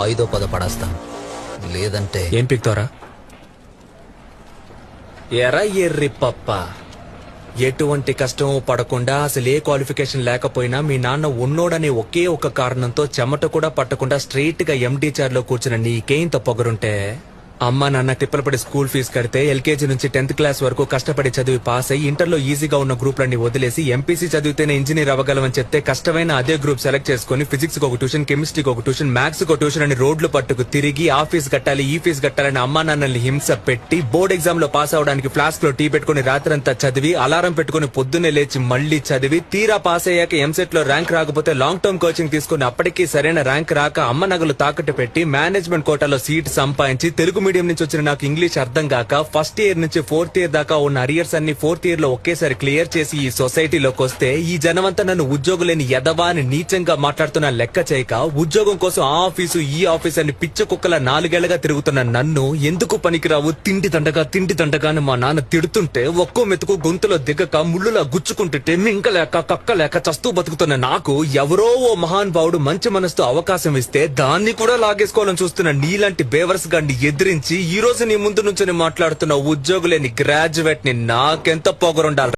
ఐదో పద పడేస్తాను, లేదంటే ఏం పిక్తారా? ఎరా ఎర్రి పప్ప, ఎటువంటి కష్టం పడకుండా అసలు ఏ క్వాలిఫికేషన్ లేకపోయినా మీ నాన్న ఉన్నోడనే ఒకే ఒక కారణంతో చెమట కూడా పట్టకుండా స్ట్రైట్ గా ఎండి చైర్ లో కూర్చున్న నీకేంత పొగరుంటే అమ్మ నాన్న తిప్పలు పడి స్కూల్ ఫీజు కడితే ఎల్కేజీ నుంచి 10th క్లాస్ వరకు కష్టపడి చదివి పాస్ అయ్యి ఇంటర్లో ఈజీగా ఉన్న గ్రూప్లన్నీ వదిలేసి ఎంపీసీ చదివితేనే ఇంజనీర్ అవ్వగలమని చెప్తే కష్టమైన అదే గ్రూప్ సెలెక్ట్ చేసుకుని ఫిజిక్స్ కి ఒక ట్యూషన్, కెమిస్ట్రీకి ఒక ట్యూషన్, మ్యాథ్స్ కి ఒక ట్యూషన్ అని రోడ్లు పట్టుకు తిరిగి ఆ ఫీజు కట్టాలి ఈ ఫీజు కట్టాలని అమ్మా నాన్నల్ని హింస పెట్టి బోర్డ్ ఎగ్జామ్ లో పాస్ అవడానికి ఫ్లాస్క్ లో టీ పెట్టుకుని రాత్రంతా చదివి అలారం పెట్టుకుని పొద్దున్నే లేచి మళ్లీ చదివి తీరా పాస్ అయ్యాక ఎంసెట్ లో ర్యాంక్ రాకపోతే లాంగ్ టర్మ్ కోచింగ్ తీసుకుని అప్పటికీ సరైన ర్యాంక్ రాక అమ్మ నగలు తాకట్టు పెట్టి మేనేజ్మెంట్ కోటాలో సీట్ సంపాదించి తెలుగు మీడియం నుంచి వచ్చిన నాకు ఇంగ్లీష్ అర్థం కాక ఫస్ట్ ఇయర్ నుంచి 4th ఇయర్ దాకా ఉన్న అరియర్స్ అన్ని 4th ఇయర్ లో ఒకేసారి క్లియర్ చేసి ఈ సొసైటీలోకి వస్తే ఈ జనమంతా నన్ను ఉద్యోగం లేని ఎదవా అని నీచంగా మాట్లాడుతున్న లెక్క చేయక ఉద్యోగం కోసం ఆ ఆఫీసు ఈ ఆఫీస్ అని పిచ్చ కుక్కల 4 ఏళ్లుగా తిరుగుతున్న నన్ను ఎందుకు పనికిరావు తిండి దండగా అని మా నాన్న తిడుతుంటే ఒక్కో మెతుకు గొంతులో దిగక ముళ్ళులా గుచ్చుకుంటుంటే మింకలేక కక్కలేక చస్తూ బతుకుతున్న నాకు ఎవరో ఓ మహాన్ భావుడు మంచి మనసుతో అవకాశం ఇస్తే దాన్ని కూడా లాగేసుకోవాలని చూస్తున్న నీలాంటి బేవర్స్ గాన్ని ఎదిరించి ఈ రోజు నీ ముందు నుంచి మాట్లాడుతున్న ఉద్యోగులేని గ్రాడ్యుయేట్ ని నాకెంత పొగరుండాలి.